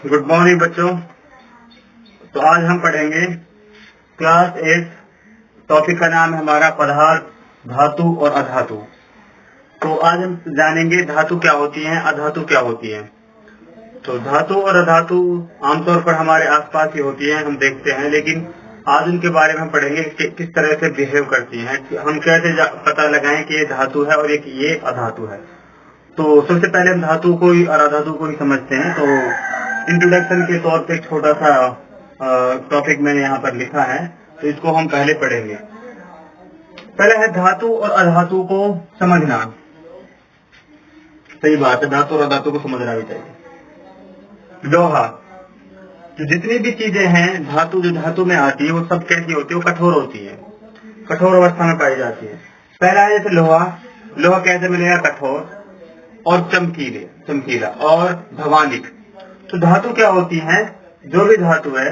Good morning बच्चों। तो आज हम पढ़ेंगे क्लास 8। टॉपिक का नाम है हमारा पदार्थ, धातु और अधातु। तो आज हम जानेंगे धातु क्या होती है, अधातु क्या होती है। तो धातु और अधातु आमतौर पर हमारे आसपास ही होती है, हम देखते हैं, लेकिन आज उनके बारे में हम पढ़ेंगे कि किस तरह से बिहेव करती हैं, हम कैसे पता लगाएं कि ये धातु है और ये अधातु है। तो सबसे पहले हम धातु को ही और अधातु को ही समझते हैं। तो इंट्रोडक्शन के तौर पे एक छोटा सा टॉपिक मैंने यहाँ पर लिखा है, तो इसको हम पहले पढ़ेंगे। पहले है धातु और अधातु को समझना। सही बात है, धातु और अधातु को समझना भी चाहिए। लोहा, जो जितनी भी चीजें हैं धातु, जो धातु में आती है वो सब कैसी होती है, वो कठोर होती है, कठोर अवस्था में पाई जाती है। पहला है जैसे लोहा, लोहा कैसे मिलेगा, कठोर और चमकीला और भवानिक। तो धातु क्या होती है, जो भी धातु है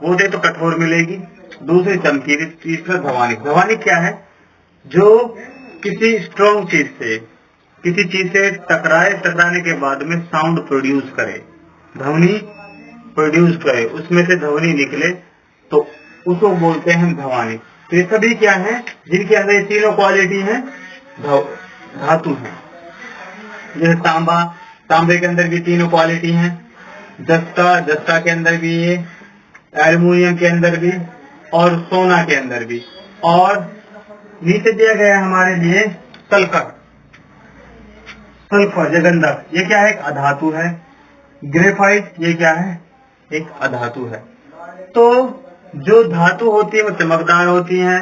वो दे तो कठोर मिलेगी, दूसरी चमकीली, तीसरा भवानिक। भवानिक क्या है, जो किसी स्ट्रॉन्ग चीज से, किसी चीज से टकराने के बाद में साउंड प्रोड्यूस करे, ध्वनि प्रोड्यूस करे, उसमें से ध्वनि निकले, तो उसको बोलते हैं भवानिक। तो ये सभी क्या है, जिनके अंदर ये तीनों क्वालिटी है, धातु है। जैसे तांबे के अंदर भी तीनों क्वालिटी हैं, जस्ता के अंदर भी ये, एल्युमिनियम के अंदर भी और सोना के अंदर भी। और नीचे दिया गया हमारे लिए सल्फर, गंधक, ये क्या है, एक अधातु है। ग्रेफाइट, ये क्या है, एक अधातु है। तो जो धातु होती है वो चमकदार होती है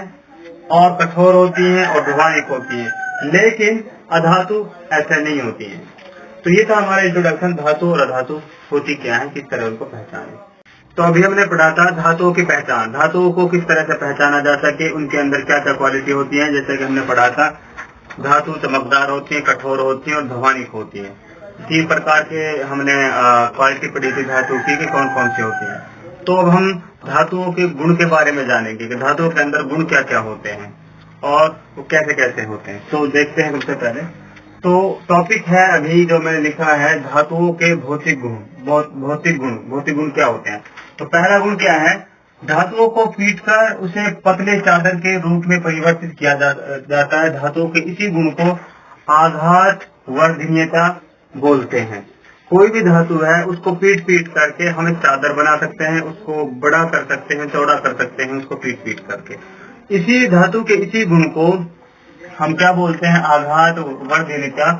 और कठोर होती है और भवानिक होती है, लेकिन अधातु ऐसा नहीं होती है। तो ये था हमारा इंट्रोडक्शन, धातु और अधातु होती क्या है, किस तरह उनको पहचाने। तो अभी हमने पढ़ा था धातुओं की पहचान, धातुओं को किस तरह से पहचाना जा सके, उनके अंदर क्या क्या क्वालिटी होती है। जैसे कि हमने पढ़ा था, धातु चमकदार होती है, कठोर होती है और भवानिक होती है। 3 प्रकार के हमने क्वालिटी पढ़ी थी धातु की, कि कौन कौन सी होती है। तो अब हम धातुओं के गुण के बारे में जानेंगे कि धातुओं के अंदर गुण क्या क्या होते हैं और वो कैसे कैसे होते हैं। तो देखते हैं सबसे पहले। तो टॉपिक है अभी जो मैंने लिखा है, धातुओं के भौतिक गुण। भौतिक गुण क्या होते हैं। तो पहला गुण क्या है, धातुओं को पीटकर उसे पतले चादर के रूप में परिवर्तित किया जाता है। धातुओं के इसी गुण को आघात वर्धनीयता बोलते हैं। कोई भी धातु है उसको पीट करके हम एक चादर बना सकते हैं, उसको बड़ा कर सकते हैं, चौड़ा कर सकते हैं, उसको पीट करके। इसी धातु के इसी गुण को हम क्या बोलते हैं, आघात वर्धनीयता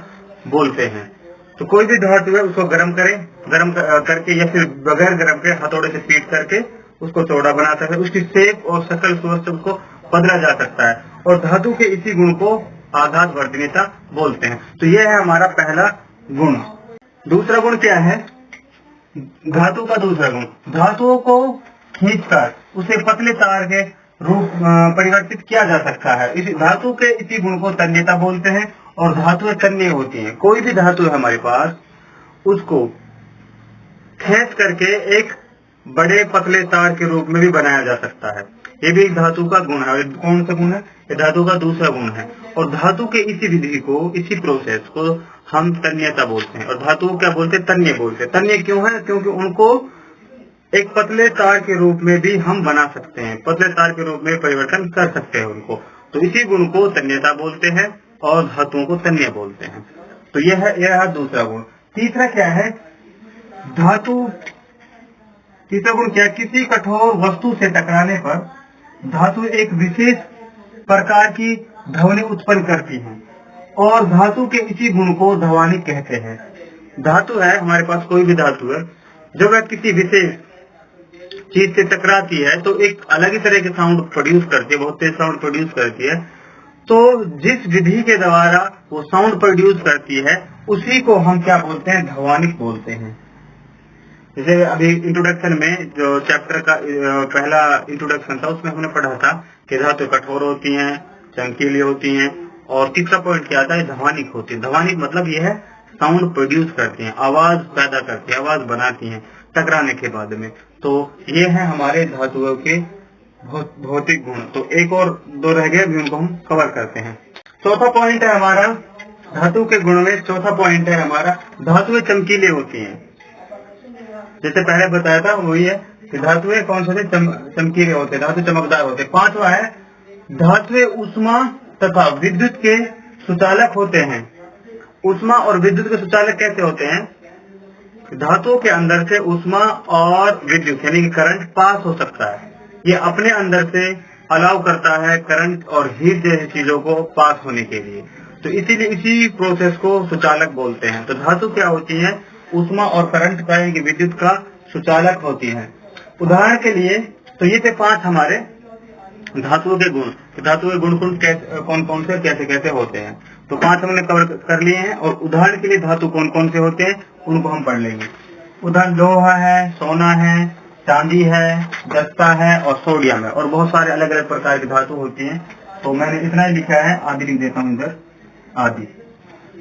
बोलते हैं। तो कोई भी धातु है उसको गर्म करके या फिर बगैर गर्म के हथौड़े से पीट करके उसको चौड़ा बना सकते हैं, उसकी शेप और शकल सूरत से उसको बदला जा सकता है। और धातु के इसी गुण को आघात वर्धनीयता बोलते हैं। तो यह है हमारा पहला गुण। दूसरा गुण क्या है, धातु का दूसरा गुण, धातुओं को खींचकर उसे पतले तार के रूप परिवर्तित किया जा सकता है। इस धातु के इसी गुण को तन्यता बोलते हैं। और धातुएं तन्य होती हैं। कोई भी धातु है हमारे पास, उसको खींच करके एक बड़े पतले तार के रूप में भी बनाया जा सकता है। ये भी एक धातु का गुण है। कौन सा गुण है, ये धातु का दूसरा गुण है। और धातु के इसी विधि को, इसी प्रोसेस को हम तन्यता बोलते हैं। और धातु को क्या बोलते हैं, तन्य बोलते हैं। तन्य क्यों है, क्योंकि उनको एक पतले तार के रूप में भी हम बना सकते हैं, पतले तार के रूप में परिवर्तन कर सकते हैं उनको। तो इसी गुण को तन्यता बोलते हैं और धातुओं को तन्य बोलते हैं। तो यह है दूसरा गुण। तीसरा क्या है, तीसरा गुण क्या है, किसी कठोर वस्तु से टकराने पर धातु एक विशेष प्रकार की ध्वनि उत्पन्न करती है और धातु के इसी गुण को ध्वनिक कहते हैं। धातु है हमारे पास, कोई भी धातु है, जब वह किसी विशेष चीज से टकराती है तो एक अलग ही तरह के साउंड प्रोड्यूस करती है, बहुत तेज साउंड प्रोड्यूस करती है। तो जिस विधि के द्वारा वो साउंड प्रोड्यूस करती है उसी को हम क्या बोलते हैं, ध्वनिक बोलते हैं। जैसे अभी इंट्रोडक्शन में जो चैप्टर का पहला इंट्रोडक्शन था, उसमें हमने पढ़ा था कि धातु कठोर होती हैं, चमकीली होती हैं, और तीसरा पॉइंट क्या था, ध्वनिक होती है। ध्वनिक मतलब ये है साउंड प्रोड्यूस करती हैं, आवाज पैदा करती है, आवाज बनाती हैं टकराने के बाद में। तो ये है हमारे धातुओं के भौतिक गुण। तो एक और 2 रह गए, अभी उनको हम कवर करते हैं। चौथा पॉइंट है हमारा धातु के गुण में, चौथा पॉइंट है हमारा, धातुएं चमकीले होती हैं। जैसे पहले बताया था वही है कि धातुएं कौन से होते, चमकीले होते, धातु चमकदार होते। पांचवा है धातुएं ऊष्मा तथा विद्युत के सुचालक होते हैं। ऊष्मा और विद्युत के सुचालक कैसे होते हैं? धातुओं के अंदर से ऊष्मा और विद्युत यानी कि करंट पास हो सकता है। ये अपने अंदर से अलाउ करता है करंट और हीट जैसी चीजों को पास होने के लिए। तो इसीलिए इसी प्रोसेस को सुचालक बोलते हैं। तो धातु क्या होती है? ऊष्मा और करंट का यानी कि विद्युत का सुचालक होती है। उदाहरण के लिए तो ये थे 5 हमारे धातुओं के गुण। धातुओं के गुण कौन कौन से कैसे कैसे होते हैं। तो 5 हमने कवर कर लिए हैं। और उदाहरण के लिए धातु कौन कौन से होते हैं उनको हम पढ़ लेंगे। उदाहरण लोहा है, सोना है, चांदी है, जस्ता है और सोडियम है। और बहुत सारे अलग अलग प्रकार की धातु होती हैं। तो मैंने इतना ही लिखा है, आदि लिख देता हूँ इधर, आदि।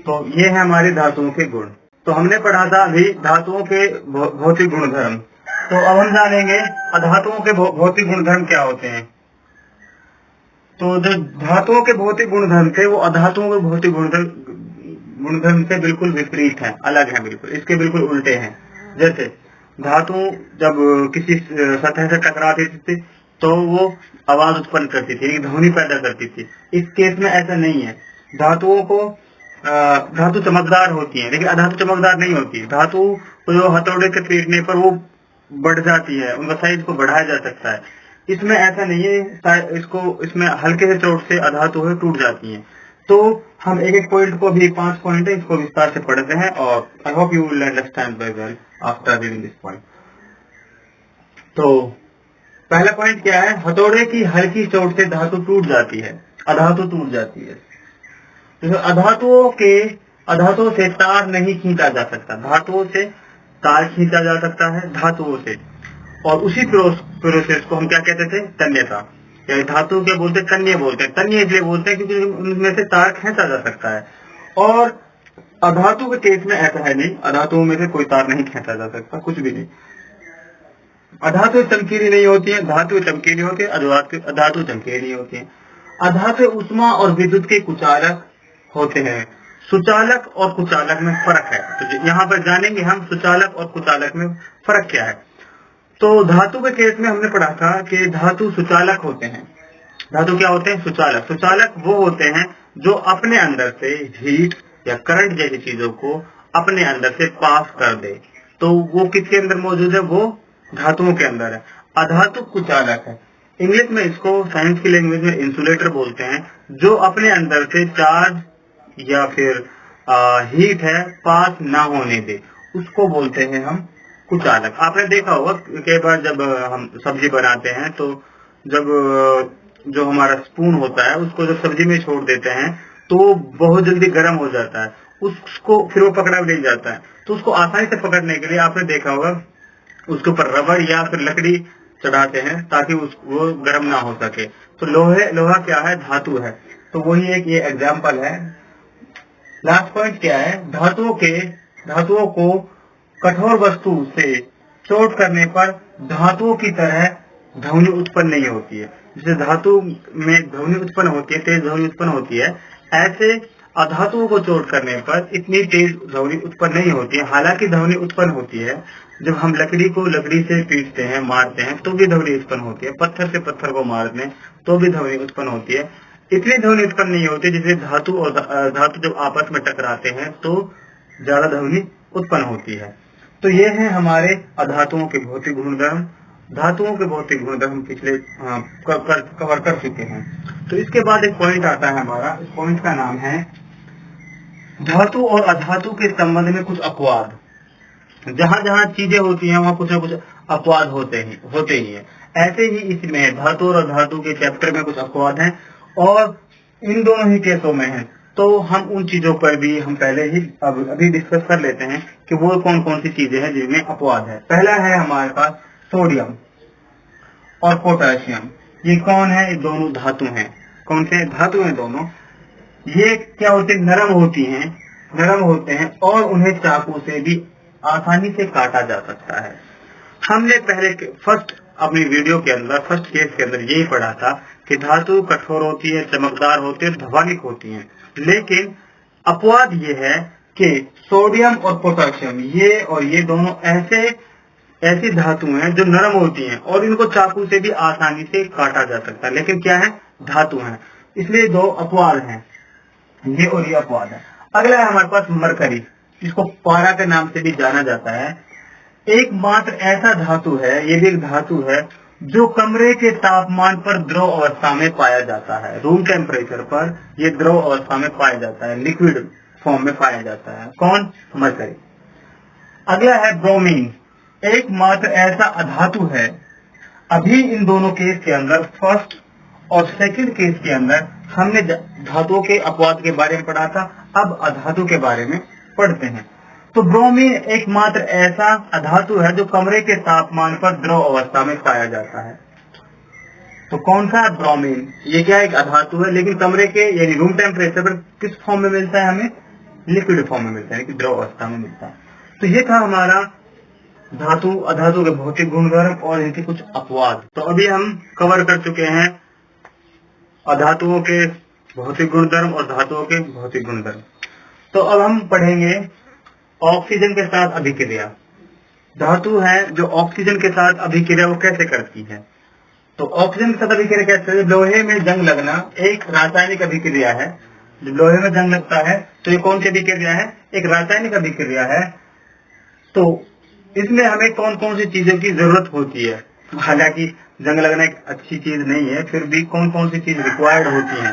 तो ये है हमारी धातुओं के गुण। तो हमने पढ़ा था अभी धातुओं के भौतिक गुणधर्म। तो अब हम जानेंगे अधातुओं के भौतिक गुणधर्म क्या होते हैं। तो जो धातुओं के भौतिक गुणधर्म थे वो अधातुओं के भौतिक गुणधर्म से बिल्कुल विपरीत है, अलग है, बिल्कुल इसके बिल्कुल उल्टे हैं। जैसे धातु जब किसी सतह से टकराती थी तो वो आवाज उत्पन्न करती थी, ध्वनि पैदा करती थी। इस केस में ऐसा नहीं है। धातुओं को धातु चमकदार होती है लेकिन अधातु चमकदार नहीं होती। धातु जो हथौड़े के पीटने पर वो बढ़ जाती है, उनका साइज को बढ़ाया जा सकता है। इसमें ऐसा नहीं है। इसमें हल्के से चोट से अधातु टूट जाती हैं। तो हम एक एक पॉइंट को भी 5 पॉइंट है इसको विस्तार से पढ़ते हैं और I hope you will understand very well after reading this point. तो पहला पॉइंट क्या है? हथौड़े की हल्की चोट से धातु टूट जाती है, अधातु टूट जाती है। तो अधातुओं से तार नहीं खींचा जा सकता। धातुओं से तार खींचा जा सकता है, धातुओं से। और उसी प्रोसेस को हम क्या कहते थे? तन्यता। या धातु क्या बोलते हैं? तन्य बोलते हैं। तन्य इसलिए बोलते हैं क्योंकि उनमें से तार खींचा जा सकता है। और अधातु के केस में ऐसा है नहीं, अधातुओं में से कोई तार नहीं खींचा जा सकता, कुछ भी नहीं। अधातु चमकीली नहीं होती है, धातु चमकीली होती है, अधातु चमकीली नहीं होती है। अधातु ऊष्मा और विद्युत के कुचालक होते हैं। सुचालक और कुचालक में फर्क है। तो यहाँ पर जानेंगे हम सुचालक और कुचालक में फर्क क्या है। तो धातु के केस में हमने पढ़ा था कि धातु सुचालक होते हैं। धातु क्या होते हैं? सुचालक। सुचालक वो होते हैं जो अपने अंदर से हीट या करंट जैसी चीजों को अपने अंदर से पास कर दे। तो वो किसके अंदर मौजूद है? वो धातुओं के अंदर है। अधातु कुचालक है। इंग्लिश में इसको साइंस की लैंग्वेज में इंसुलेटर बोलते हैं, जो अपने अंदर से चार्ज या फिर हीट है पास ना होने दे, उसको बोलते हैं हम कुचालक। आपने देखा होगा कई बार जब हम सब्जी बनाते हैं तो जब जो हमारा स्पून होता है उसको जब सब्जी में छोड़ देते हैं तो बहुत जल्दी गर्म हो जाता है, उसको फिर वो पकड़ा भी नहीं जाता है। तो उसको आसानी से पकड़ने के लिए आपने देखा होगा उसके ऊपर रबड़ या फिर लकड़ी चढ़ाते हैं ताकि वो गर्म ना हो सके। तो लोहा क्या है? धातु है। तो वही एक ये एग्जाम्पल है। लास्ट पॉइंट क्या है? धातुओं को कठोर वस्तु से चोट करने पर धातुओं की तरह ध्वनि उत्पन्न नहीं होती है। जैसे धातु में ध्वनि उत्पन्न होती है, तेज ध्वनि उत्पन्न होती है, ऐसे अधातुओं को चोट करने पर इतनी तेज ध्वनि उत्पन्न नहीं होती है। हालांकि ध्वनि उत्पन्न होती है। जब हम लकड़ी से पीटते हैं, मारते हैं तो भी ध्वनि उत्पन्न होती है। पत्थर से पत्थर को मारते हैं तो भी ध्वनि उत्पन्न होती है। इतनी ध्वनि उत्पन्न नहीं होती जिससे धातु और धातु जब आपस में टकराते हैं तो ज्यादा ध्वनि उत्पन्न होती है। तो ये है हमारे अधातुओं के भौतिक गुणधर्म। धातुओं के भौतिक गुणधर्म पिछले कवर कर चुके हैं। तो इसके बाद एक पॉइंट आता है हमारा। इस पॉइंट का नाम है धातु और अधातु के संबंध में कुछ अपवाद। जहाँ जहाँ चीजें होती हैं वहाँ कुछ न कुछ अपवाद होते ही है। ऐसे ही इसमें धातु और अधातु के चैप्टर में कुछ अपवाद हैं और इन दोनों ही केसों में है। तो हम उन चीजों पर भी हम पहले ही अभी डिस्कस कर लेते हैं कि वो कौन कौन सी चीजें हैं जिनमें अपवाद है। पहला है हमारे पास सोडियम और पोटेशियम। ये कौन है? ये दोनों धातु हैं। कौन से धातु हैं दोनों? ये क्या होते हैं? नरम होते हैं और उन्हें चाकू से भी आसानी से काटा जा सकता है। हमने पहले अपनी वीडियो के अंदर फर्स्ट केस के अंदर यही पढ़ा था कि धातु कठोर होती है, चमकदार होती है, ध्वनिक होती है। लेकिन अपवाद ये है कि सोडियम और पोटेशियम ये दोनों ऐसे ऐसी धातु हैं जो नरम होती हैं और इनको चाकू से भी आसानी से काटा जा सकता है, लेकिन क्या है, धातु है, इसलिए दो अपवाद हैं, ये और ये अपवाद है। अगला है हमारे पास मरकरी, इसको पारा के नाम से भी जाना जाता है। एकमात्र ऐसा धातु है, ये भी एक धातु है जो कमरे के तापमान पर द्रव अवस्था में पाया जाता है। रूम टेम्परेचर पर ये द्रव अवस्था में पाया जाता है, लिक्विड फॉर्म में पाया जाता है। कौन? मरकरी। अगला है ब्रोमीन, एकमात्र ऐसा अधातु है, अभी इन दोनों केस के अंदर, फर्स्ट और सेकंड केस के अंदर हमने धातुओं के अपवाद के बारे में पढ़ा था, अब अधातु के बारे में पढ़ते हैं। तो ब्रोमीन एकमात्र ऐसा अधातु है जो कमरे के तापमान पर द्रव अवस्था में पाया जाता है। तो कौन सा? ब्रोमीन। ये क्या एक अधातु है, लेकिन कमरे के यानी रूम टेम्परेचर पर किस फॉर्म में मिलता है? हमें लिक्विड फॉर्म में मिलता है, द्रव अवस्था में मिलता है। तो ये था हमारा धातु अधातु के भौतिक गुणधर्म और इनके कुछ अपवाद। तो अभी हम कवर कर चुके हैं अधातुओं के भौतिक गुणधर्म और धातुओं के भौतिक गुणधर्म। तो अब हम पढ़ेंगे ऑक्सीजन के साथ अभिक्रिया। धातु है जो ऑक्सीजन के साथ अभिक्रिया वो कैसे करती है? तो ऑक्सीजन के साथ अभिक्रिया कैसे? लोहे में जंग लगना एक रासायनिक अभिक्रिया है। जब लोहे में जंग लगता है तो ये कौन सी अभिक्रिया है? एक रासायनिक अभिक्रिया है। तो इसमें हमें कौन कौन सी चीजों की जरूरत होती है? हालांकि जंग लगना एक अच्छी चीज नहीं है, फिर भी कौन कौन सी चीज रिक्वायर्ड होती है,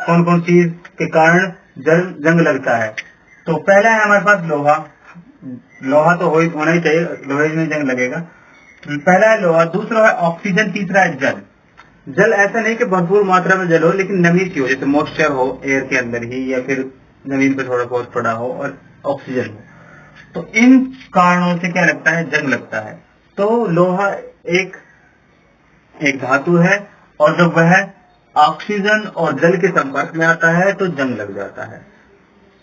कौन कौन चीज के कारण जंग लगता है? तो पहला है हमारे पास लोहा। लोहा तो होना ही चाहिए, लोहे में जंग लगेगा। पहला है लोहा, दूसरा है ऑक्सीजन, तीसरा है जल। जल ऐसा नहीं कि भरपूर मात्रा में जल हो, लेकिन नमी सी हो, जैसे मॉइस्चर हो एयर के अंदर ही, या फिर जमीन पे थोड़ा बहुत पड़ा हो, और ऑक्सीजन हो। तो इन कारणों से क्या लगता है? जंग लगता है। तो लोहा एक धातु है, और जब वह ऑक्सीजन और जल के संपर्क में आता है तो जंग लग जाता है।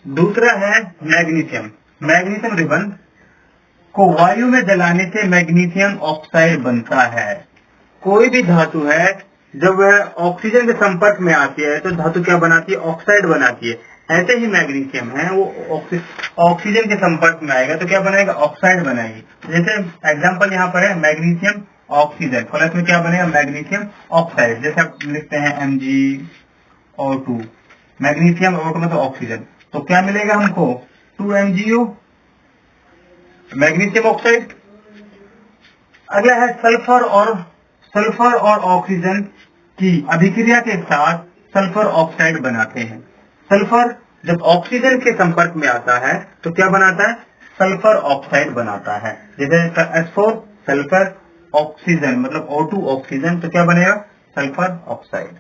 दूसरा है मैग्नीशियम। मैग्नीशियम रिबन को वायु में जलाने से मैग्नीशियम ऑक्साइड बनता है। कोई भी धातु है जब वह ऑक्सीजन के संपर्क में आती है तो धातु क्या बनाती है? ऑक्साइड बनाती है। ऐसे ही मैग्नीशियम है, वो ऑक्सीजन के संपर्क में आएगा तो क्या बनाएगा? ऑक्साइड बनाएगी। जैसे एग्जांपल यहाँ पर है मैग्नीशियम ऑक्सीजन, प्लस में क्या बनेगा? Magnesium oxide. जैसे आप लिखते हैं MgO2, मैग्नीशियम O2 में तो ऑक्सीजन, तो क्या मिलेगा हमको? 2MgO, magnesium oxide. अगला है सल्फर और ऑक्सीजन की अभिक्रिया के साथ सल्फर ऑक्साइड बनाते हैं। सल्फर जब ऑक्सीजन के संपर्क में आता है तो क्या बनाता है? सल्फर ऑक्साइड बनाता है। जैसे H4 सल्फर ऑक्सीजन मतलब O2 ऑक्सीजन, तो क्या बनेगा? Sulphur oxide.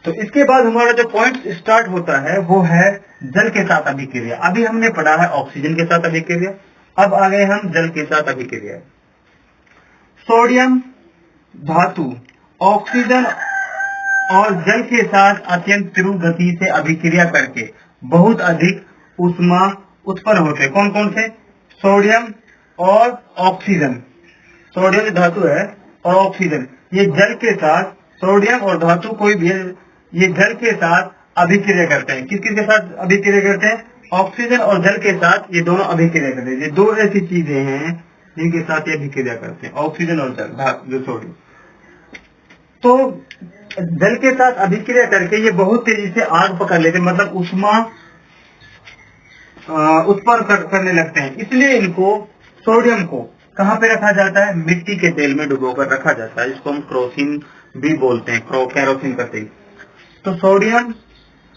तो इसके बाद हमारा जो पॉइंट स्टार्ट होता है वो है जल के साथ अभिक्रिया। अभी हमने पढ़ा है ऑक्सीजन के साथ अभिक्रिया, अब आ गए हम जल के साथ अभिक्रिया। सोडियम धातु ऑक्सीजन और जल के साथ अत्यंत तीव्र गति से अभिक्रिया करके बहुत अधिक ऊष्मा उत्पन्न होते हैं। कौन कौन से? सोडियम और ऑक्सीजन। सोडियम धातु है और ऑक्सीजन, ये जल के साथ, सोडियम और धातु कोई भी ये जल के साथ अभिक्रिया करते हैं। किस किस के साथ अभिक्रिया करते हैं? ऑक्सीजन और जल के साथ ये दोनों अभिक्रिया करते हैं। ये दो ऐसी चीजें हैं जिनके साथ ये अभिक्रिया करते हैं, ऑक्सीजन और जल, जो सोडियम। तो जल के साथ अभिक्रिया करके ये बहुत तेजी से आग पकड़ लेते हैं, मतलब ऊष्मा उत्पन्न करने लगते हैं। इसलिए इनको, सोडियम को कहाँ पे रखा जाता है? मिट्टी के तेल में डुबोकर रखा जाता है, जिसको हम केरोसिन भी बोलते हैं, केरोसिन का तेल। तो सोडियम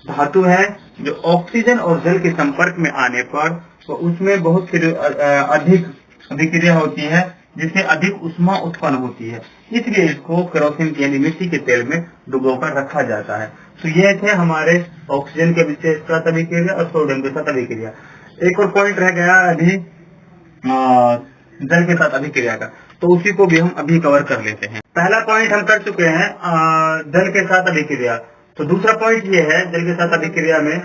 धातु है जो ऑक्सीजन और जल के संपर्क में आने पर तो उसमें बहुत अधिक अभिक्रिया होती है, जिससे अधिक ऊष्मा उत्पन्न होती है। इसलिए इसको केरोसिन यानी मिट्टी के तेल में डुबोकर रखा जाता है। तो ये थे हमारे ऑक्सीजन के साथ अभिक्रिया और सोडियम के साथ अभिक्रिया। एक और पॉइंट रह गया अभी जल के साथ अभिक्रिया का, तो उसी को भी हम अभी कवर कर लेते हैं। पहला पॉइंट हम कर चुके हैं जल के साथ अभिक्रिया। तो दूसरा पॉइंट ये है जल के साथ अभिक्रिया में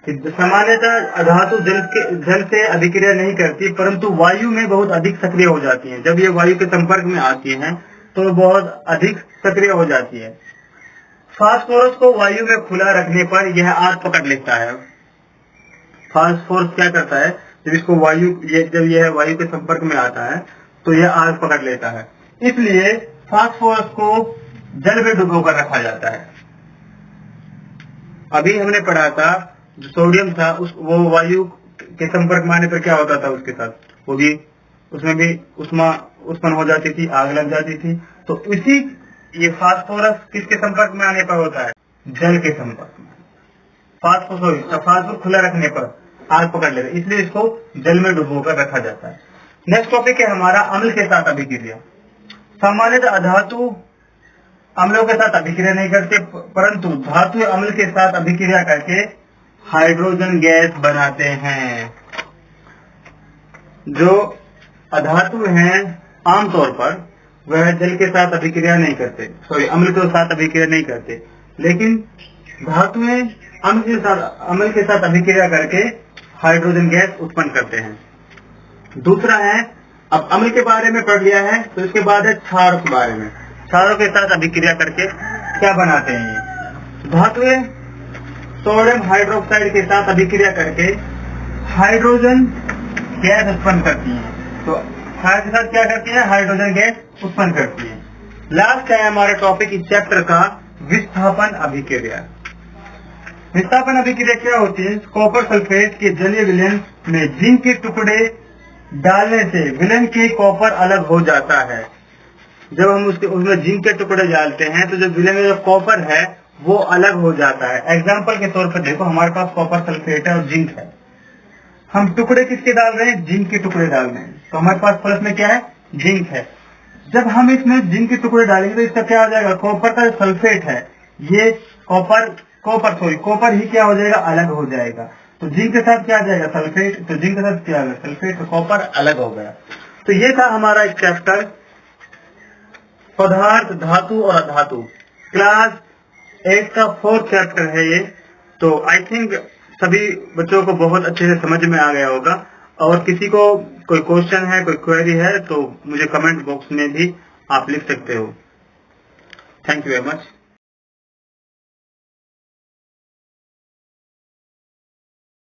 कि सामान्यतः धातु जल से अभिक्रिया नहीं करती, परंतु वायु में बहुत अधिक सक्रिय हो जाती है। जब ये वायु के संपर्क में आती हैं तो बहुत अधिक सक्रिय हो जाती है। फास्फोरस को वायु में खुला रखने पर यह आग पकड़ लेता है। फास्फोरस क्या करता है? जब इसको वायु जब यह वायु के संपर्क में आता है तो यह आग पकड़ लेता है। इसलिए फास्फोरस को जल में डुबो कर रखा जाता है। अभी हमने पढ़ा था जो सोडियम था वो वायु के संपर्क में आने पर क्या होता था उसके साथ, वो भी उसमें भी उष्मा उत्पन्न हो जाती थी, आग लग जाती थी। तो इसी ये फास्फोरस किसके संपर्क में आने पर होता है? जल के संपर्क में। फास्फोरस खुला रखने पर आग पकड़ लेगा, इसलिए इसको जल में डुबोकर रखा जाता है। नेक्स्ट टॉपिक है हमारा अम्ल के साथ अभिक्रिया। सामान्यतः अधातु अम्लों के साथ अभिक्रिया नहीं करते, परंतु धातु अम्ल के साथ अभिक्रिया करके हाइड्रोजन गैस बनाते हैं। जो अधातु हैं आमतौर पर वह जल के साथ अभिक्रिया नहीं करते, अम्ल के साथ अभिक्रिया नहीं करते, लेकिन धातुएं अम्ल के साथ अभिक्रिया करके हाइड्रोजन गैस उत्पन्न करते हैं। दूसरा है, अब अम्ल के बारे में पढ़ लिया है तो इसके बाद है क्षारों के बारे में। क्षारों के साथ अभिक्रिया करके क्या बनाते हैं ये धातुएं? सोडियम हाइड्रोक्साइड के साथ अभिक्रिया करके हाइड्रोजन गैस उत्पन्न करती हैं। तो क्षार के साथ क्या करती है? हाइड्रोजन गैस उत्पन्न करती है। लास्ट है हमारा टॉपिक इस चैप्टर का विस्थापन अभिक्रिया। विस्थापन अभिक्रिया क्या होती है? कॉपर सल्फेट के जलीय विलयन में जिंक के टुकड़े डालने से विलयन के कॉपर अलग हो जाता है। जब हम उसमें जिंक के टुकड़े डालते हैं तो जो विलयन में जो कॉपर है वो अलग हो जाता है। एग्जाम्पल के तौर पर देखो, हमारे पास कॉपर सल्फेट है और जिंक है। हम टुकड़े किसके डाल रहे हैं? जिंक के टुकड़े डाल रहे हैं। तो हमारे पास प्लस में क्या है? जिंक है। जब हम इसमें जिंक के टुकड़े डालेंगे तो इसका क्या हो जाएगा? कॉपर का सल्फेट है ये कॉपर ही क्या हो जाएगा? अलग हो जाएगा। तो जिंक के साथ क्या आ जाएगा? सल्फेट। तो जिंक के साथ क्या आ गया? सल्फेट। तो कॉपर अलग हो गया। तो ये था हमारा एक चैप्टर पदार्थ, धातु और अधातु। क्लास 8 का 4th चैप्टर है ये। तो आई थिंक सभी बच्चों को बहुत अच्छे से समझ में आ गया होगा। और किसी को कोई क्वेश्चन है, कोई क्वेरी है तो मुझे कमेंट बॉक्स में भी आप लिख सकते हो। Thank you very much.